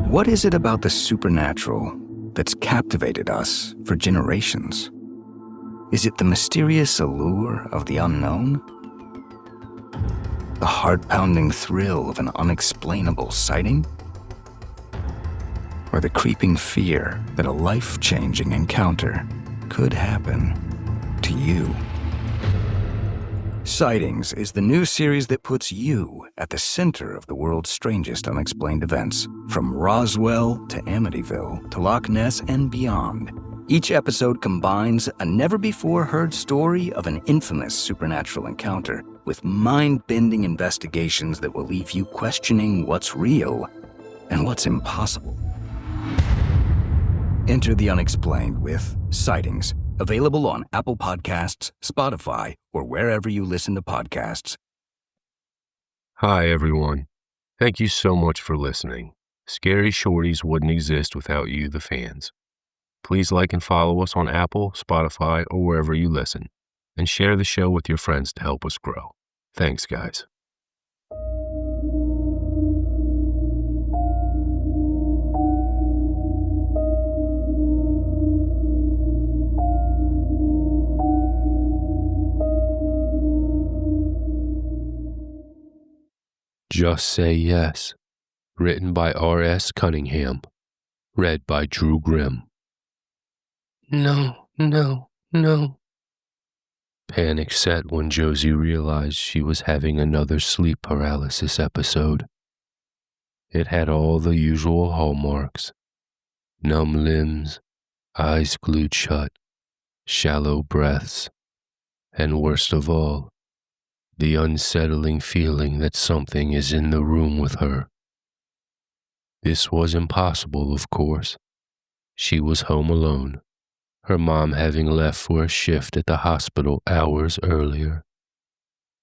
What is it about the supernatural that's captivated us for generations? Is it the mysterious allure of the unknown? The heart-pounding thrill of an unexplainable sighting? Or the creeping fear that a life-changing encounter could happen to you? Sightings is the new series that puts you at the center of the world's strangest unexplained events, from Roswell to Amityville to Loch Ness and beyond. Each episode combines a never-before-heard story of an infamous supernatural encounter with mind-bending investigations that will leave you questioning what's real and what's impossible. Enter the unexplained with Sightings, available on Apple Podcasts, Spotify, or wherever you listen to podcasts. Hi, everyone. Thank you so much for listening. Scary Shorties wouldn't exist without you, the fans. Please like and follow us on Apple, Spotify, or wherever you listen, and share the show with your friends to help us grow. Thanks, guys. Just Say Yes, written by R.S. Cunningham, read by Drew Grimm. No. Panic set when Joise realized she was having another sleep paralysis episode. It had all the usual hallmarks: numb limbs, eyes glued shut, shallow breaths, and worst of all, the unsettling feeling that something is in the room with her. This was impossible, of course. She was home alone, her mom having left for a shift at the hospital hours earlier.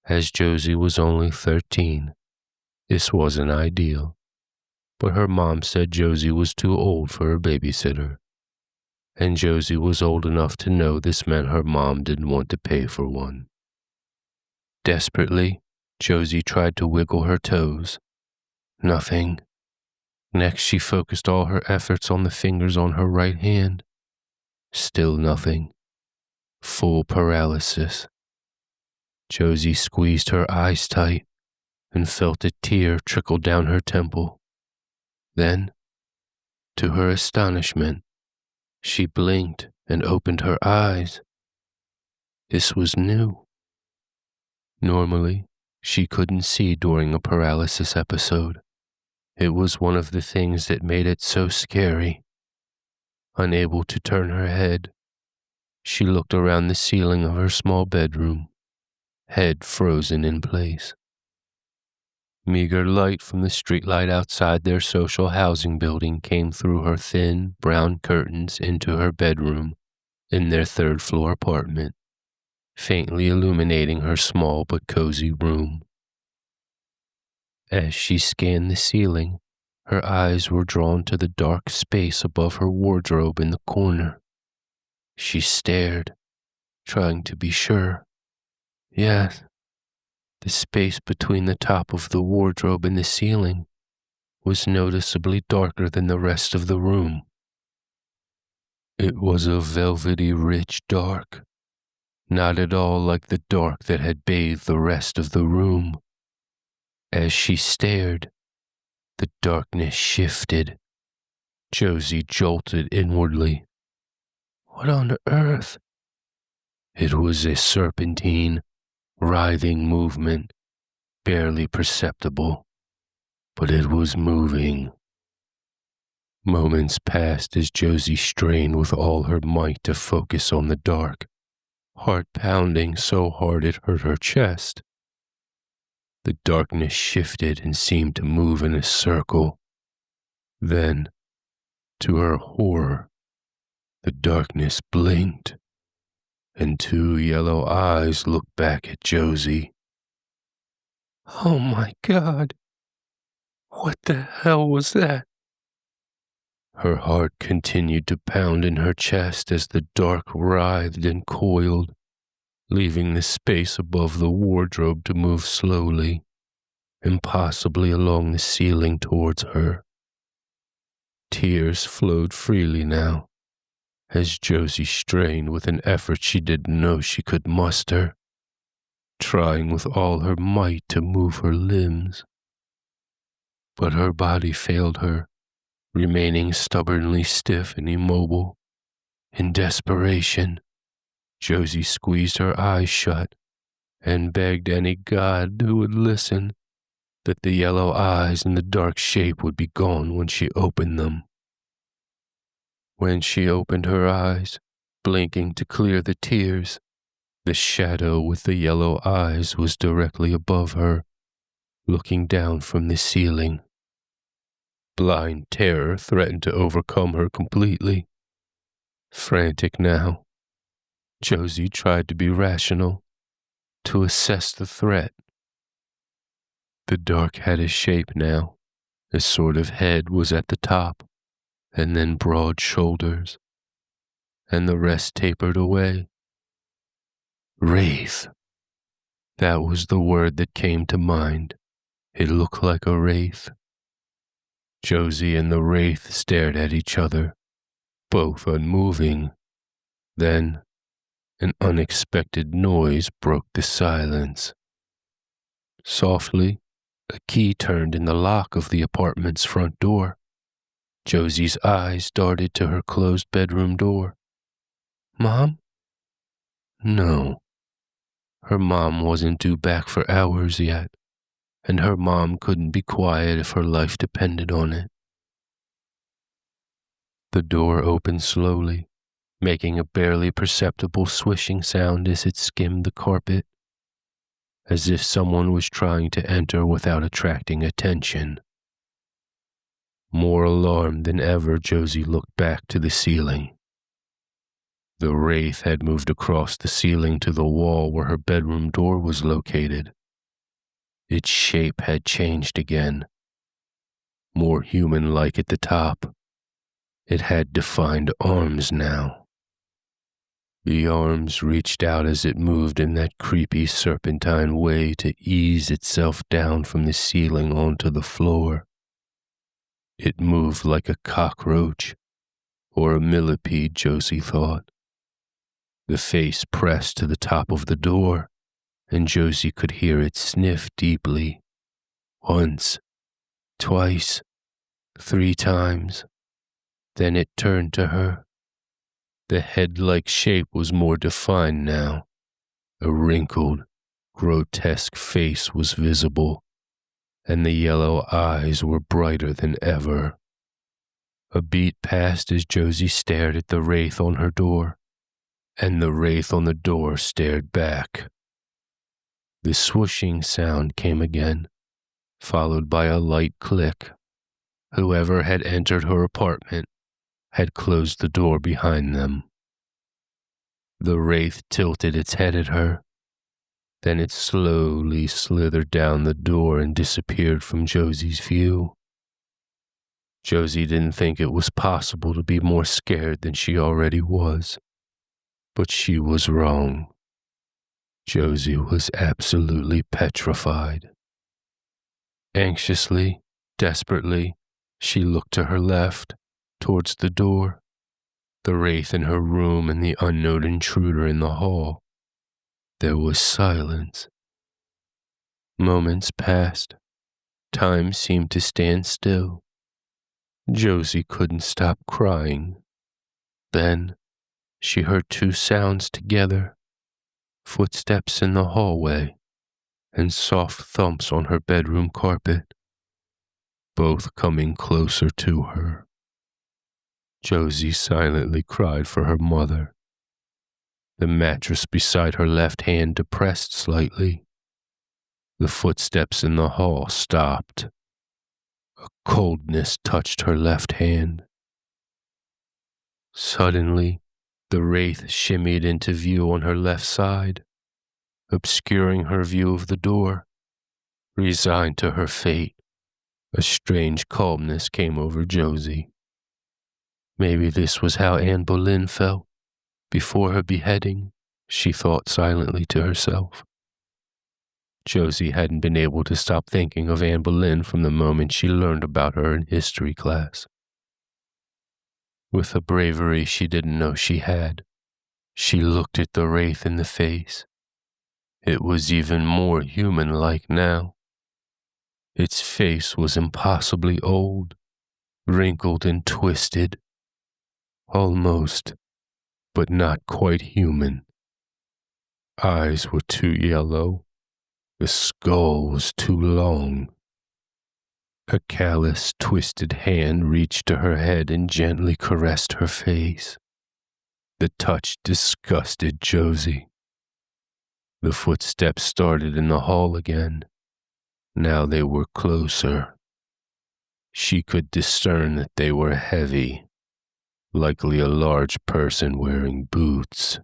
As Joise was only 13, this wasn't ideal, but her mom said Joise was too old for a babysitter, and Joise was old enough to know this meant her mom didn't want to pay for one. Desperately, Joise tried to wiggle her toes. Nothing. Next, she focused all her efforts on the fingers on her right hand. Still nothing. Full paralysis. Joise squeezed her eyes tight and felt a tear trickle down her temple. Then, to her astonishment, she blinked and opened her eyes. This was new. Normally, she couldn't see during a paralysis episode. It was one of the things that made it so scary. Unable to turn her head, she looked around the ceiling of her small bedroom, head frozen in place. Meager light from the streetlight outside their social housing building came through her thin, brown curtains into her bedroom in their third-floor apartment, faintly illuminating her small but cozy room. As she scanned the ceiling, her eyes were drawn to the dark space above her wardrobe in the corner. She stared, trying to be sure. Yes, the space between the top of the wardrobe and the ceiling was noticeably darker than the rest of the room. It was a velvety rich dark, not at all like the dark that had bathed the rest of the room. As she stared, the darkness shifted. Joise jolted inwardly. What on earth? It was a serpentine, writhing movement, barely perceptible, but it was moving. Moments passed as Joise strained with all her might to focus on the dark, heart pounding so hard it hurt her chest. The darkness shifted and seemed to move in a circle. Then, to her horror, the darkness blinked, and two yellow eyes looked back at Joise. Oh my God! What the hell was that? Her heart continued to pound in her chest as the dark writhed and coiled, leaving the space above the wardrobe to move slowly, impossibly along the ceiling towards her. Tears flowed freely now, as Josie strained with an effort she didn't know she could muster, trying with all her might to move her limbs. But her body failed her, remaining stubbornly stiff and immobile. In desperation, Josie squeezed her eyes shut and begged any god who would listen that the yellow eyes and the dark shape would be gone when she opened them. When she opened her eyes, blinking to clear the tears, the shadow with the yellow eyes was directly above her, looking down from the ceiling. Blind terror threatened to overcome her completely. Frantic now, Josie tried to be rational, to assess the threat. The dark had a shape now. A sort of head was at the top, and then broad shoulders, and the rest tapered away. Wraith. That was the word that came to mind. It looked like a wraith. Josie and the wraith stared at each other, both unmoving. Then, an unexpected noise broke the silence. Softly, a key turned in the lock of the apartment's front door. Josie's eyes darted to her closed bedroom door. Mom? No. Her mom wasn't due back for hours yet, and her mom couldn't be quiet if her life depended on it. The door opened slowly, making a barely perceptible swishing sound as it skimmed the carpet, as if someone was trying to enter without attracting attention. More alarmed than ever, Josie looked back to the ceiling. The wraith had moved across the ceiling to the wall where her bedroom door was located. Its shape had changed again, more human-like at the top. It had defined arms now. The arms reached out as it moved in that creepy serpentine way to ease itself down from the ceiling onto the floor. It moved like a cockroach, or a millipede, Josie thought. The face pressed to the top of the door, and Josie could hear it sniff deeply. Once, twice, 3 times. Then it turned to her. The head-like shape was more defined now. A wrinkled, grotesque face was visible, and the yellow eyes were brighter than ever. A beat passed as Josie stared at the wraith on her door, and the wraith on the door stared back. The swooshing sound came again, followed by a light click. Whoever had entered her apartment had closed the door behind them. The wraith tilted its head at her. Then it slowly slithered down the door and disappeared from Josie's view. Josie didn't think it was possible to be more scared than she already was. But she was wrong. Josie was absolutely petrified. Anxiously, desperately, she looked to her left, towards the door, the wraith in her room and the unknown intruder in the hall. There was silence. Moments passed. Time seemed to stand still. Josie couldn't stop crying. Then she heard 2 sounds together, footsteps in the hallway and soft thumps on her bedroom carpet, both coming closer to her. Josie silently cried for her mother. The mattress beside her left hand depressed slightly. The footsteps in the hall stopped. A coldness touched her left hand. Suddenly, the wraith shimmied into view on her left side, obscuring her view of the door. Resigned to her fate, a strange calmness came over Josie. Maybe this was how Anne Boleyn felt before her beheading, she thought silently to herself. Josie hadn't been able to stop thinking of Anne Boleyn from the moment she learned about her in history class. With a bravery she didn't know she had, she looked at the wraith in the face. It was even more human-like now. Its face was impossibly old, wrinkled and twisted. Almost, but not quite human. Eyes were too yellow. The skull was too long. A callous, twisted hand reached to her head and gently caressed her face. The touch disgusted Josie. The footsteps started in the hall again. Now they were closer. She could discern that they were heavy, likely a large person wearing boots.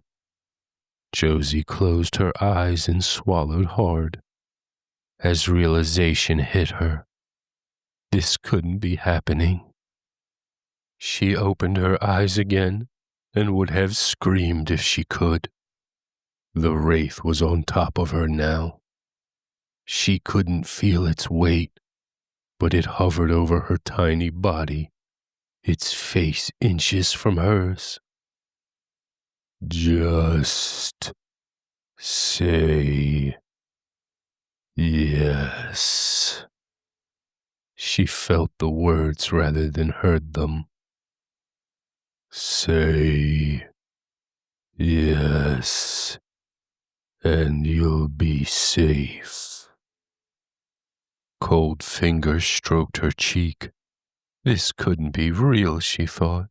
Josie closed her eyes and swallowed hard. As realization hit her, this couldn't be happening. She opened her eyes again and would have screamed if she could. The wraith was on top of her now. She couldn't feel its weight, but it hovered over her tiny body, its face inches from hers. Just say yes. She felt the words rather than heard them. Say yes, and you'll be safe. Cold fingers stroked her cheek. This couldn't be real, she thought.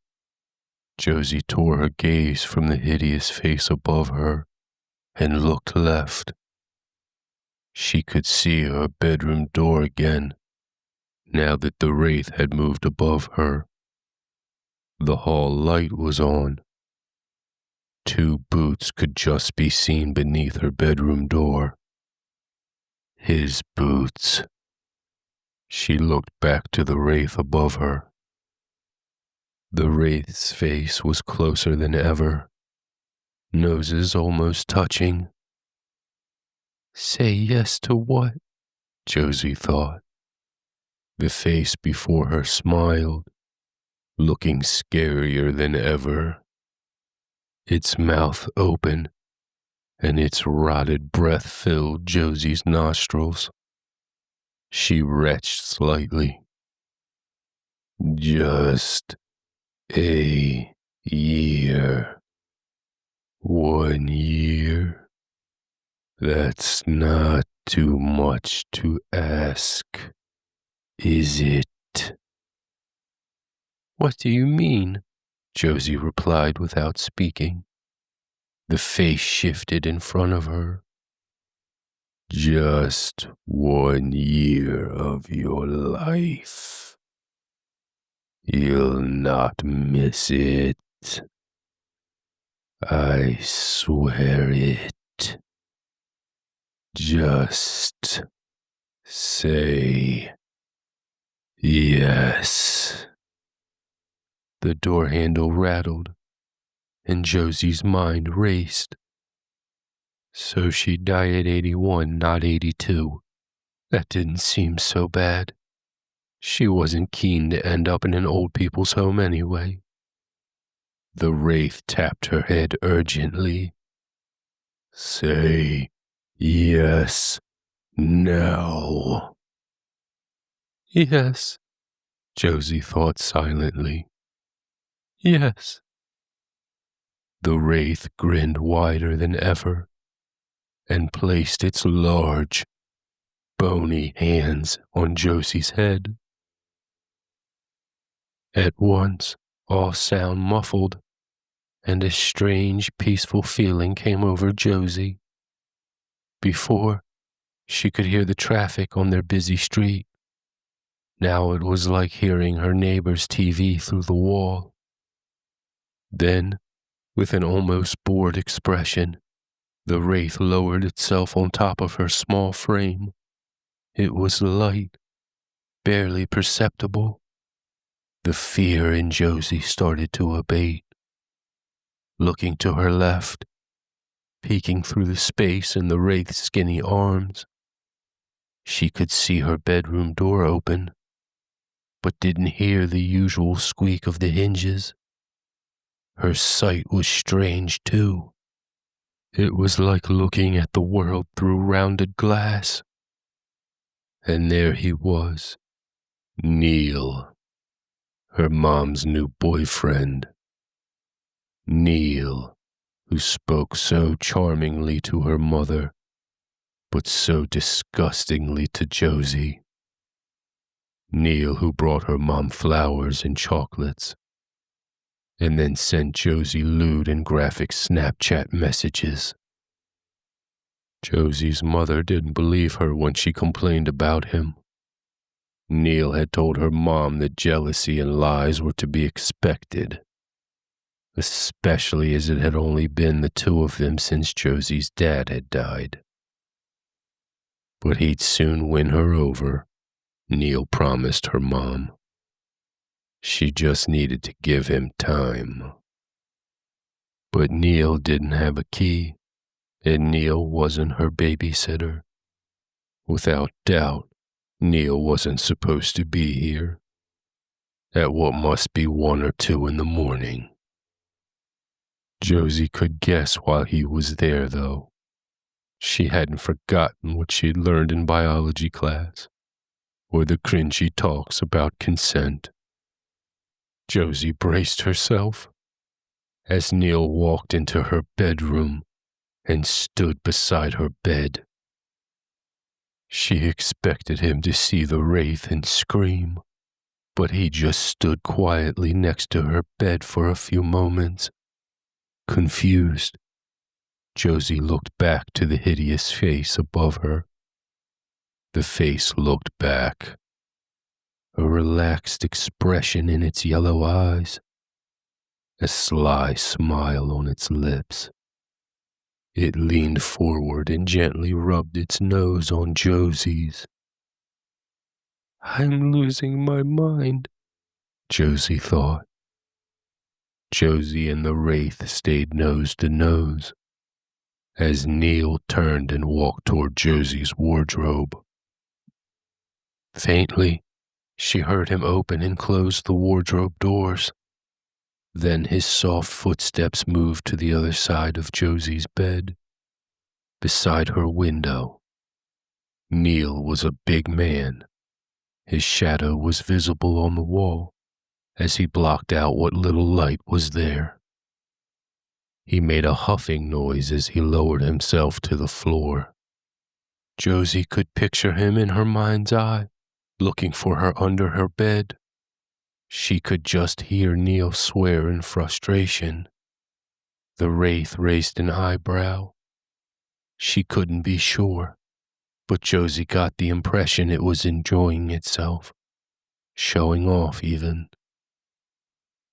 Josie tore her gaze from the hideous face above her and looked left. She could see her bedroom door again, now that the wraith had moved above her. The hall light was on. 2 boots could just be seen beneath her bedroom door. His boots. She looked back to the wraith above her. The wraith's face was closer than ever, noses almost touching. Say yes to what? Josie thought. The face before her smiled, looking scarier than ever. Its mouth open, and its rotted breath filled Josie's nostrils. She retched slightly. Just a year. 1 year. That's not too much to ask, is it? What do you mean? Josie replied without speaking. The face shifted in front of her. Just 1 year of your life. You'll not miss it. I swear it. Just say yes. The door handle rattled, and Josie's mind raced. So she'd die at 81, not 82. That didn't seem so bad. She wasn't keen to end up in an old people's home anyway. The wraith tapped her head urgently. Say yes now. Yes, Josie thought silently. Yes. The wraith grinned wider than ever and placed its large, bony hands on Josie's head. At once, all sound muffled, and a strange, peaceful feeling came over Josie. Before, she could hear the traffic on their busy street. Now it was like hearing her neighbor's TV through the wall. Then, with an almost bored expression, the wraith lowered itself on top of her small frame. It was light, barely perceptible. The fear in Josie started to abate. Looking to her left, peeking through the space in the wraith's skinny arms, She could see her bedroom door open, but didn't hear the usual squeak of the hinges. Her sight was strange, too. It was like looking at the world through rounded glass. And there he was, Neil, her mom's new boyfriend. Neil, who spoke so charmingly to her mother, but so disgustingly to Josie. Neil, who brought her mom flowers and chocolates, and then sent Josie lewd and graphic Snapchat messages. Josie's mother didn't believe her when she complained about him. Neil had told her mom that jealousy and lies were to be expected, especially as it had only been the two of them since Josie's dad had died. But he'd soon win her over, Neil promised her mom. She just needed to give him time. But Neil didn't have a key, and Neil wasn't her babysitter. Without doubt, Neil wasn't supposed to be here. At what must be 1 or 2 in the morning. Josie could guess while he was there, though. She hadn't forgotten what she'd learned in biology class, or the cringy talks about consent. Josie braced herself as Neil walked into her bedroom and stood beside her bed. She expected him to see the wraith and scream, but he just stood quietly next to her bed for a few moments. Confused, Josie looked back to the hideous face above her. The face looked back, a relaxed expression in its yellow eyes, a sly smile on its lips. It leaned forward and gently rubbed its nose on Josie's. "I'm losing my mind," Josie thought. Josie and the wraith stayed nose to nose as Neil turned and walked toward Josie's wardrobe. Faintly, she heard him open and close the wardrobe doors. Then his soft footsteps moved to the other side of Josie's bed, beside her window. Neil was a big man. His shadow was visible on the wall as he blocked out what little light was there. He made a huffing noise as he lowered himself to the floor. Josie could picture him in her mind's eye, looking for her under her bed. She could just hear Neil swear in frustration. The wraith raised an eyebrow. She couldn't be sure, but Josie got the impression it was enjoying itself, showing off even.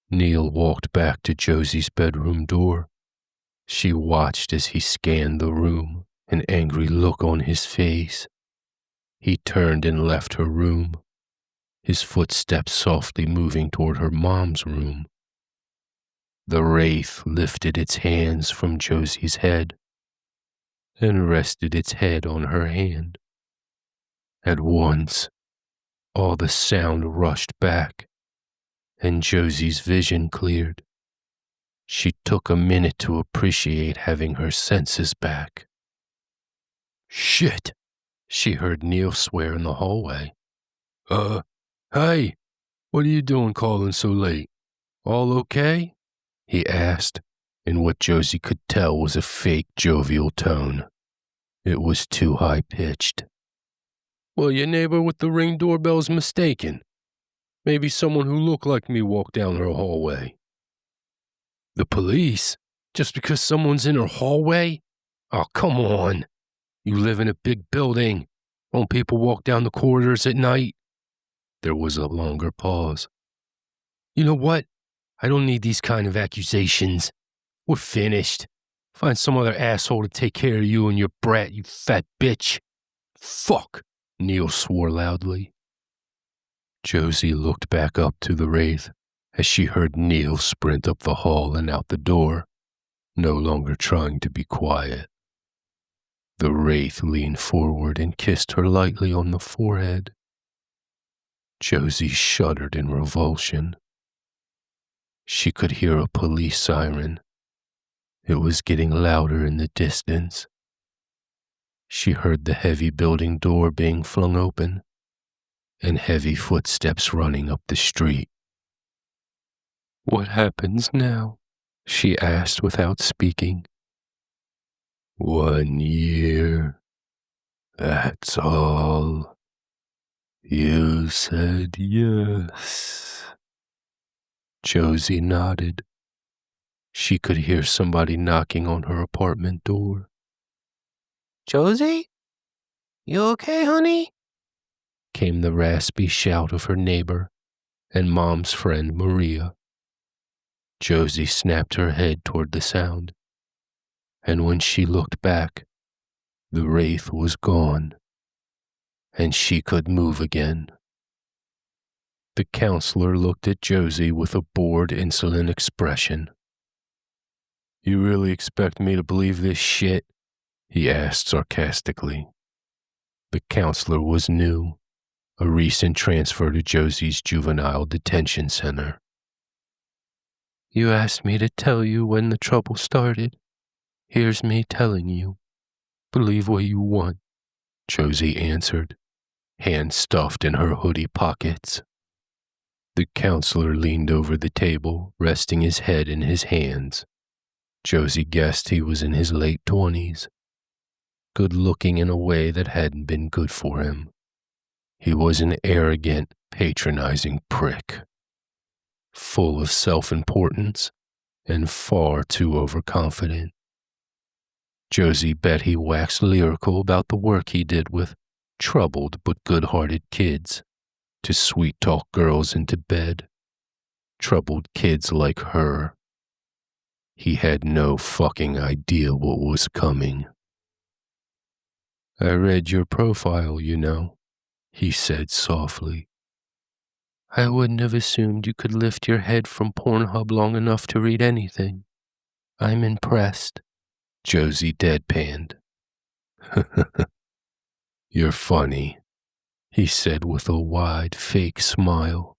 Neil walked back to Josie's bedroom door. She watched as he scanned the room, an angry look on his face. He turned and left her room, his footsteps softly moving toward her mom's room. The wraith lifted its hands from Josie's head and rested its head on her hand. At once, all the sound rushed back, and Josie's vision cleared. She took a minute to appreciate having her senses back. "Shit," she heard Neil swear in the hallway. Hey, what are you doing calling so late? All okay?" he asked, in what Josie could tell was a fake jovial tone. It was too high-pitched. "Well, your neighbor with the Ring doorbell's mistaken. Maybe someone who looked like me walked down her hallway." "The police? Just because someone's in her hallway? Oh, come on. You live in a big building. Won't people walk down the corridors at night?" There was a longer pause. "You know what? I don't need these kind of accusations. We're finished. Find some other asshole to take care of you and your brat, you fat bitch." "Fuck," Neil swore loudly. Josie looked back up to the wraith as she heard Neil sprint up the hall and out the door, no longer trying to be quiet. The wraith leaned forward and kissed her lightly on the forehead. Josie shuddered in revulsion. She could hear a police siren. It was getting louder in the distance. She heard the heavy building door being flung open and heavy footsteps running up the street. "What happens now?" she asked without speaking. 1 year, that's all. You said yes. Josie nodded. She could hear somebody knocking on her apartment door. "Josie? You okay, honey?" came the raspy shout of her neighbor and Mom's friend Maria. Josie snapped her head toward the sound, and when she looked back, the wraith was gone, and she could move again. The counselor looked at Josie with a bored, insolent expression. "You really expect me to believe this shit?" he asked sarcastically. The counselor was new, a recent transfer to Josie's juvenile detention center. "You asked me to tell you when the trouble started. Here's me telling you. Believe what you want," Josie answered, hands stuffed in her hoodie pockets. The counselor leaned over the table, resting his head in his hands. Josie guessed he was in his late 20s, good-looking in a way that hadn't been good for him. He was an arrogant, patronizing prick, full of self-importance and far too overconfident. Josie bet he waxed lyrical about the work he did with troubled but good-hearted kids to sweet-talk girls into bed. Troubled kids like her. He had no fucking idea what was coming. "I read your profile, you know," he said softly. "I wouldn't have assumed you could lift your head from Pornhub long enough to read anything. I'm impressed." Josie deadpanned. "You're funny," he said with a wide, fake smile.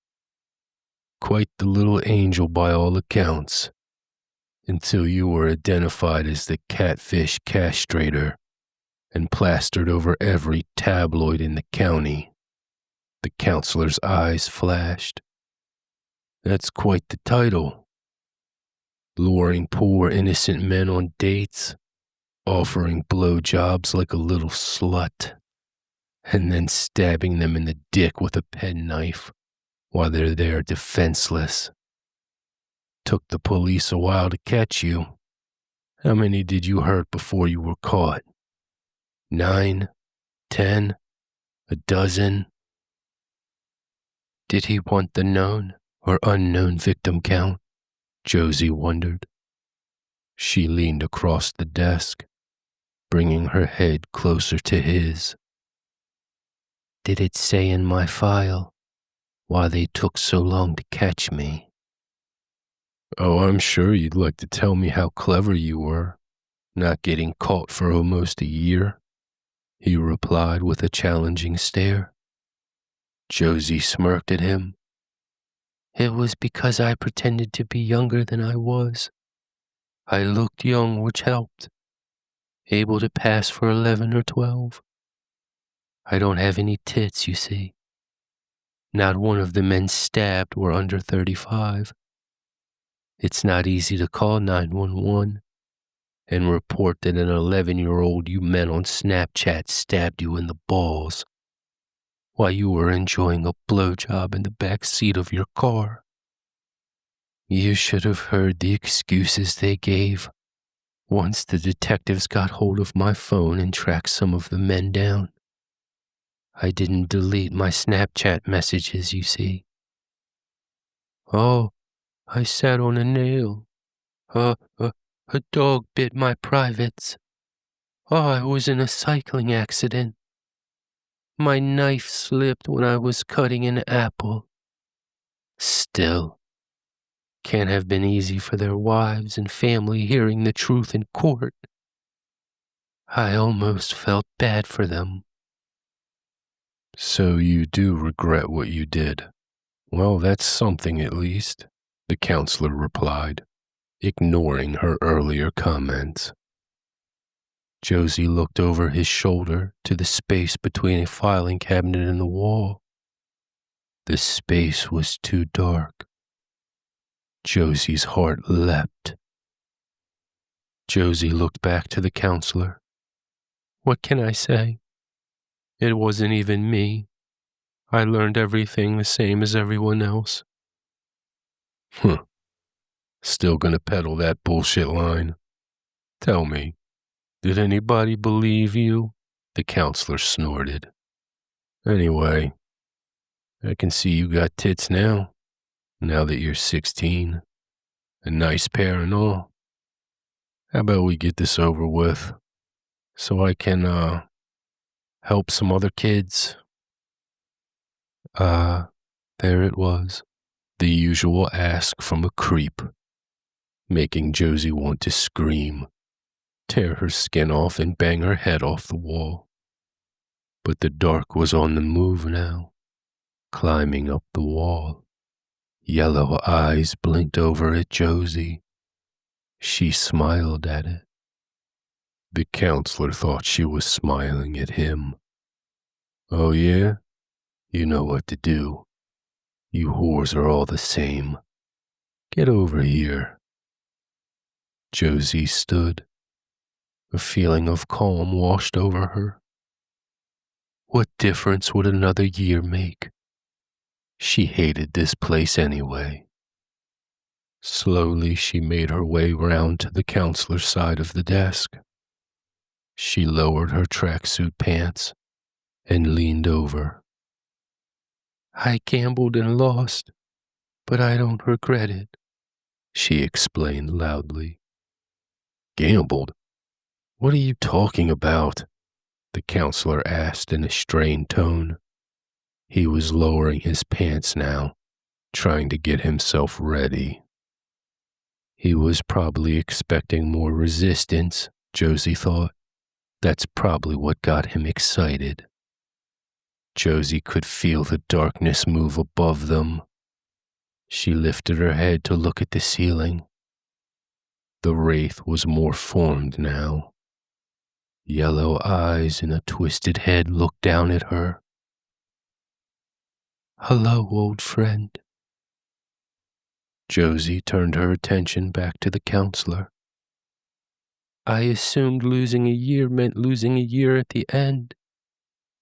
"Quite the little angel by all accounts, until you were identified as the catfish castrator and plastered over every tabloid in the county." The counselor's eyes flashed. "That's quite the title. Luring poor innocent men on dates, offering blowjobs like a little slut, and then stabbing them in the dick with a penknife while they're there defenseless. Took the police a while to catch you. How many did you hurt before you were caught? 9? 10? A dozen?" Did he want the known or unknown victim count? Josie wondered. She leaned across the desk, bringing her head closer to his. "Did it say in my file why they took so long to catch me?" "Oh, I'm sure you'd like to tell me how clever you were, not getting caught for almost a year," he replied with a challenging stare. Josie smirked at him. "It was because I pretended to be younger than I was. I looked young, which helped. Able to pass for 11 or 12. I don't have any tits, you see. Not one of the men stabbed were under 35. It's not easy to call 911 and report that an 11-year-old you met on Snapchat stabbed you in the balls while you were enjoying a blowjob in the back seat of your car. You should have heard the excuses they gave once the detectives got hold of my phone and tracked some of the men down. I didn't delete my Snapchat messages, you see. Oh, I sat on a nail. A dog bit my privates. Oh, I was in a cycling accident. My knife slipped when I was cutting an apple. Still, can't have been easy for their wives and family hearing the truth in court. I almost felt bad for them. So you do regret what you did? Well, that's something at least, the counselor replied, ignoring her earlier comments. Joise looked over his shoulder to the space between a filing cabinet and the wall. The space was too dark. Josie's heart leapt. Josie looked back to the counselor. What can I say? It wasn't even me. I learned everything the same as everyone else. Still gonna peddle that bullshit line? Tell me, did anybody believe you? The counselor snorted. Anyway, I can see you got tits now that you're 16. A nice pair and all. How about we get this over with so I can, help some other kids? There it was. The usual ask from a creep, making Josie want to scream, tear her skin off and bang her head off the wall. But the dark was on the move now, climbing up the wall. Yellow eyes blinked over at Josie. She smiled at it. The counselor thought she was smiling at him. Oh yeah? You know what to do. You whores are all the same. Get over here. Josie stood. A feeling of calm washed over her. What difference would another year make? She hated this place anyway. Slowly she made her way round to the counselor's side of the desk. She lowered her tracksuit pants and leaned over. I gambled and lost, but I don't regret it, she explained loudly. Gambled? What are you talking about? The counselor asked in a strained tone. He was lowering his pants now, trying to get himself ready. He was probably expecting more resistance, Josie thought. That's probably what got him excited. Josie could feel the darkness move above them. She lifted her head to look at the ceiling. The wraith was more formed now. Yellow eyes and a twisted head looked down at her. Hello, old friend. Josie turned her attention back to the counselor. I assumed losing a year meant losing a year at the end.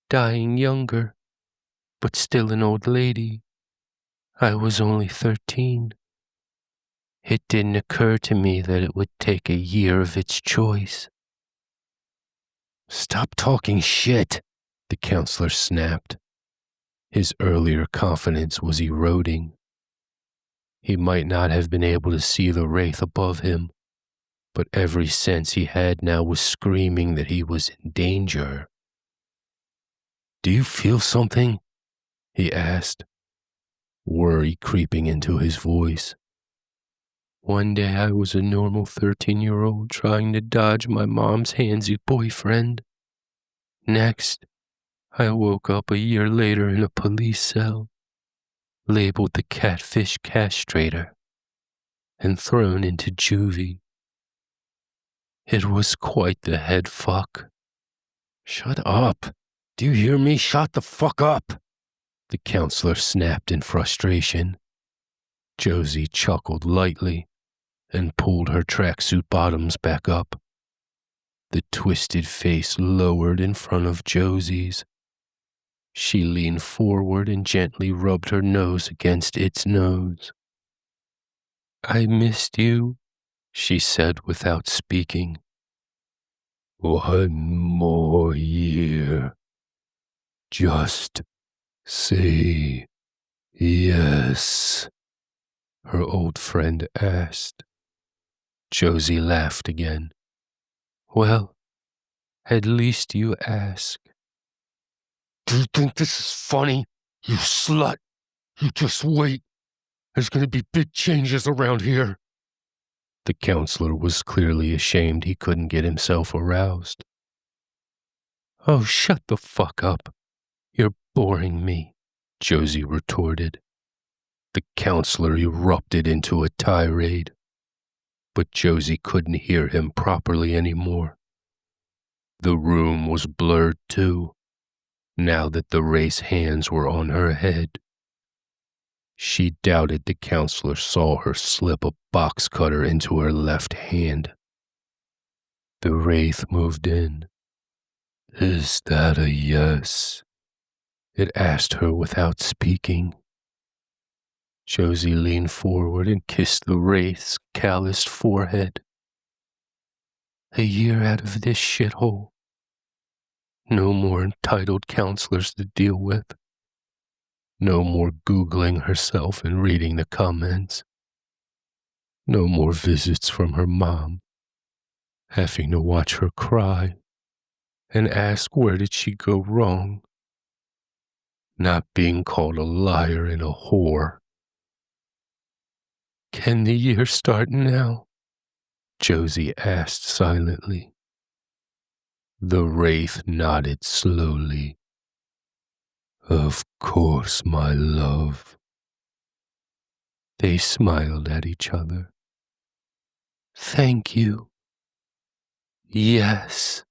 Dying younger, but still an old lady. I was only 13. It didn't occur to me that it would take a year of its choice. Stop talking shit, the counselor snapped. His earlier confidence was eroding. He might not have been able to see the wraith above him, but every sense he had now was screaming that he was in danger. Do you feel something? He asked, worry creeping into his voice. One day I was a normal 13-year-old trying to dodge my mom's handsy boyfriend. Next, I woke up a year later in a police cell, labeled the catfish castrator, and thrown into juvie. It was quite the head fuck. Shut up. Do you hear me? Shut the fuck up. The counselor snapped in frustration. Josie chuckled lightly and pulled her tracksuit bottoms back up. The twisted face lowered in front of Josie's. She leaned forward and gently rubbed her nose against its nose. I missed you, she said without speaking. One more year. Just say yes, her old friend asked. Josie laughed again. Well, at least you ask. Do you think this is funny, you slut? You just wait. There's going to be big changes around here. The counselor was clearly ashamed he couldn't get himself aroused. Oh, shut the fuck up. You're boring me, Josie retorted. The counselor erupted into a tirade, but Josie couldn't hear him properly anymore. The room was blurred too, now that the Wraith's hands were on her head. She doubted the counselor saw her slip a box cutter into her left hand. The Wraith moved in. Is that a yes? It asked her without speaking. Josie leaned forward and kissed the Wraith's calloused forehead. A year out of this shithole. No more entitled counselors to deal with. No more Googling herself and reading the comments. No more visits from her mom, having to watch her cry and ask where did she go wrong. Not being called a liar and a whore. Can the year start now? Josie asked silently. The Wraith nodded slowly. Of course, my love. They smiled at each other. Thank you. Yes.